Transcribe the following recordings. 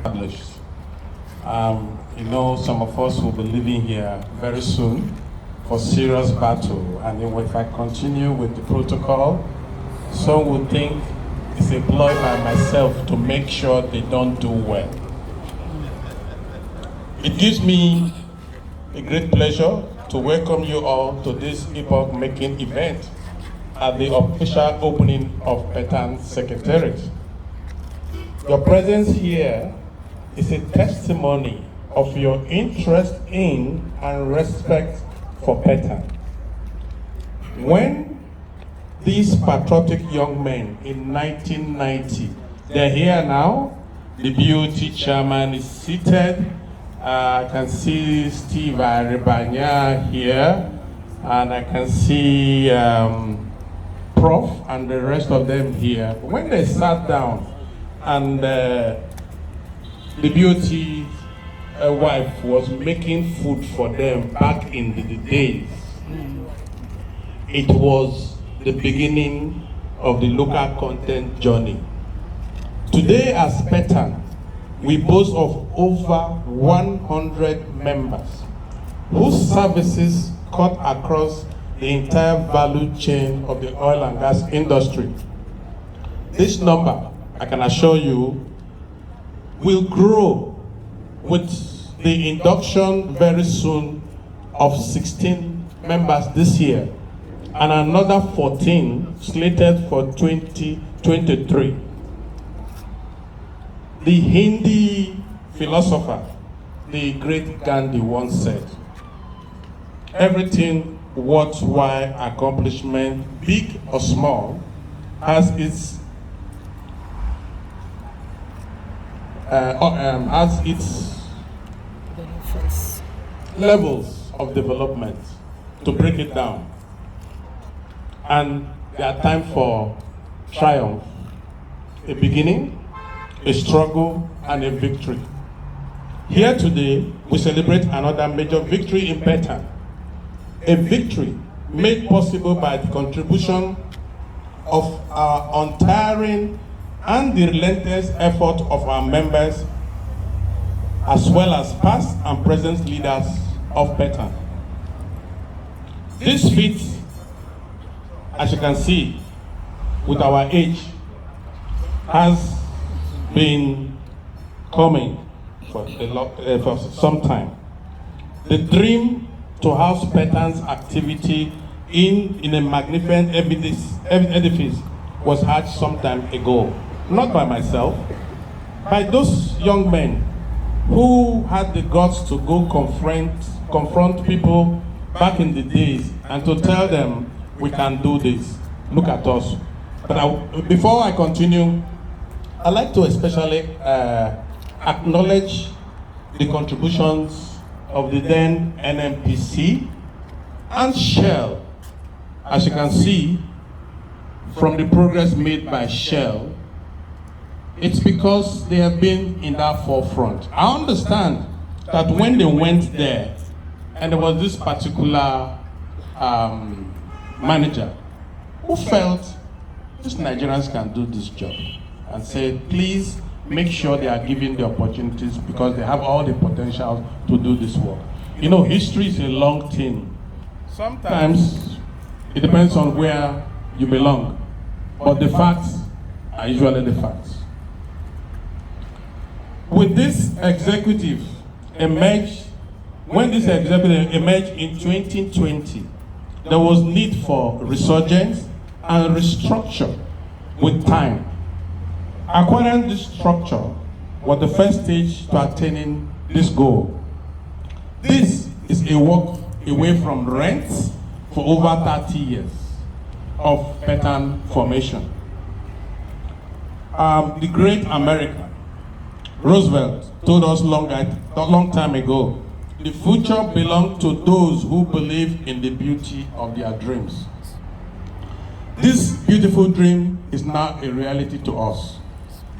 established. You know, some of us will be leaving here very soon for serious battle, and if I continue with the protocol, some will think it's a ploy by myself to make sure they don't do well. It gives me a great pleasure to welcome you all to this epoch-making event at the official opening of PETAN Secretariat. Your presence here is a testimony of your interest in and respect for PETAN. When these patriotic young men in 1990, they're here now, the PETAN Chairman is seated. I can see Steve Aribanya here, and I can see Prof and the rest of them here. When they sat down and the beauty wife was making food for them back in the days, it was the beginning of the local content journey. Today as PETAN, we boast of over 100 members whose services cut across the entire value chain of the oil and gas industry. This number, I can assure you, will grow with the induction very soon of 16 members this year and another 14 slated for 2023. The Hindi philosopher, the great Gandhi, once said, "Everything worthwhile accomplishment, big or small, has its levels of development." To break it down, and there are time for triumph, a beginning, a struggle, and a victory. Here today, we celebrate another major victory in PETAN, a victory made possible by the contribution of our untiring and the relentless effort of our members, as well as past and present leaders of PETAN. This feat, as you can see, with our age, has been coming for some time. The dream to house PETAN's activity in a magnificent edifice was hatched some time ago, not by myself, by those young men who had the guts to go confront people back in the days and to tell them, we can do this, look at us. But before I continue, I'd like to especially acknowledge the contributions of the then NMPC and Shell. As you can see from the progress made by Shell, it's because they have been in that forefront. I understand that when they went there, and there was this particular manager who felt these Nigerians can do this job, and said, please make sure they are given the opportunities because they have all the potential to do this work. You know, history is a long thing. Sometimes it depends on where you belong, but the facts are usually the facts. When this executive emerged in 2020, there was need for resurgence and restructure with time. Acquiring this structure was the first stage to attaining this goal. This is a walk away from rents for over 30 years of PETAN formation. The great American, Roosevelt, told us long time ago, the future belongs to those who believe in the beauty of their dreams. This beautiful dream is now a reality to us.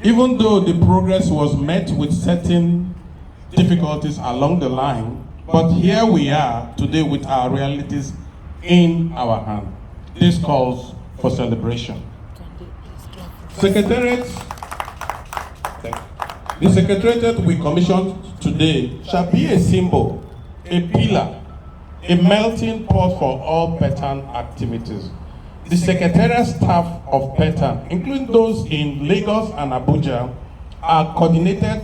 Even though the progress was met with certain difficulties along the line, but here we are today with our realities in our hand. This calls for celebration. Secretariat The Secretariat we commissioned today shall be a symbol, a pillar, a melting pot for all PETAN activities. The Secretariat staff of PETAN, including those in Lagos and Abuja, are coordinated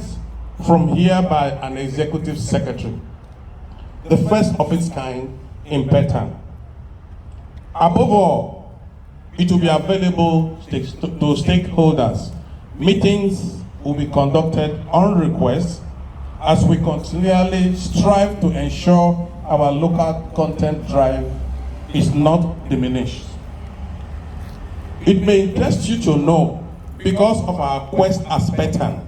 from here by an executive secretary, the first of its kind in PETAN. Above all, it will be available to stakeholders. Meetings will be conducted on request as we continually strive to ensure our local content drive is not diminished. It may interest you to know, because of our quest as PETAN,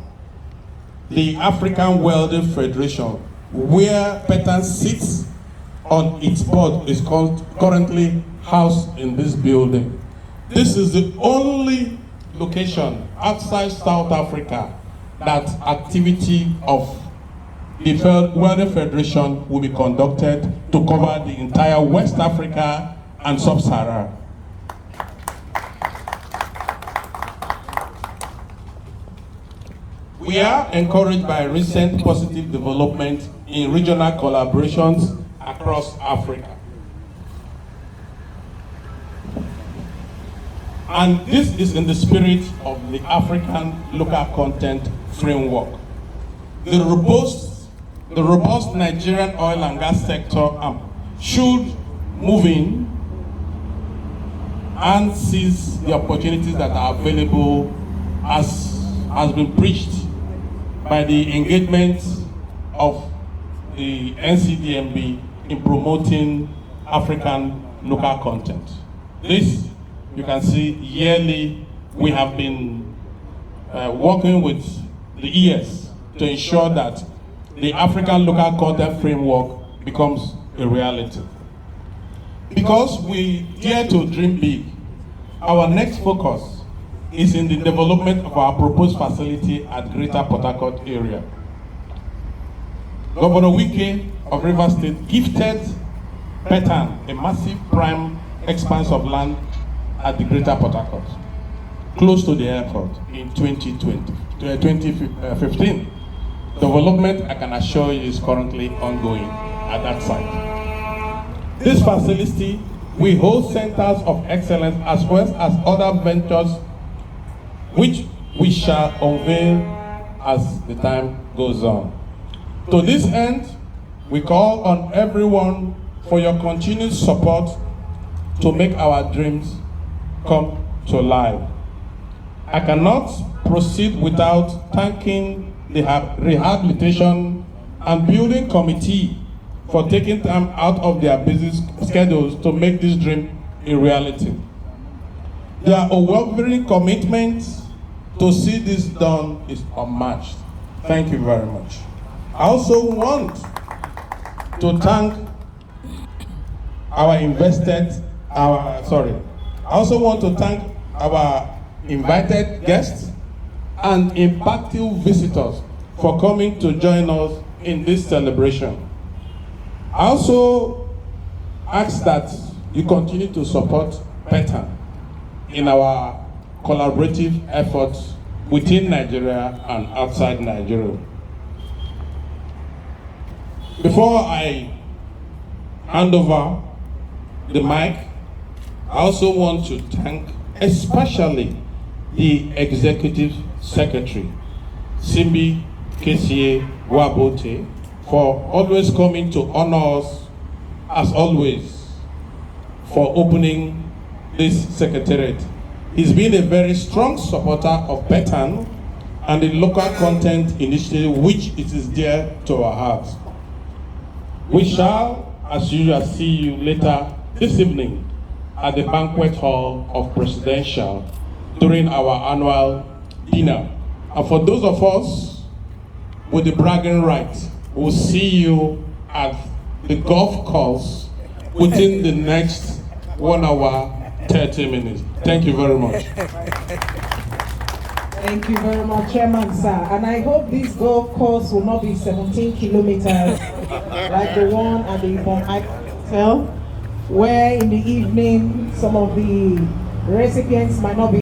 the African Welding Federation, where PETAN sits on its board, is currently housed in this building. This is the only location outside South Africa that activity of the Welding Federation will be conducted to cover the entire West Africa and Sub-Sahara. We are encouraged by recent positive development in regional collaborations across Africa. And this is in the spirit of the African local content framework. The robust Nigerian oil and gas sector should move in and seize the opportunities that are available, as has been preached by the engagement of the NCDMB in promoting African local content. This, you can see, yearly we have been working with the ES to ensure that the African local content framework becomes a reality. Because we dare to dream big, our next focus is in the development of our proposed facility at Greater Port-Harcourt area. Governor Wike of Rivers State gifted PETAN a massive prime expanse of land at the Greater Port-Harcourt, close to the airport, in 2015. Development, I can assure you, is currently ongoing at that site. This facility will hold centers of excellence as well as other ventures which we shall unveil as the time goes on. To this end, we call on everyone for your continued support to make our dreams come to life. I cannot proceed without thanking the Rehabilitation and Building Committee for taking time out of their busy schedules to make this dream a reality. Their unwavering commitment to see this done is unmatched. Thank you very much. I also want to thank our invited guests and impactful visitors for coming to join us in this celebration. I also ask that you continue to support PETAN in our collaborative efforts within Nigeria and outside Nigeria. Before I hand over the mic, I also want to thank especially the Executive Secretary, Simbi Kesie Wabote, for always coming to honor us, as always, for opening this Secretariat. He's been a very strong supporter of PETAN and the local content initiative, which it is dear to our hearts. We shall, as usual, see you later this evening at the banquet hall of Presidential during our annual dinner. And for those of us with the bragging rights, we'll see you at the golf course within the next 1 hour, 30 minutes. Thank you very much. Thank you very much, Chairman, sir. And I hope this golf course will not be 17 kilometers like the one at the Ibom Hotel, where in the evening some of the recipients might not be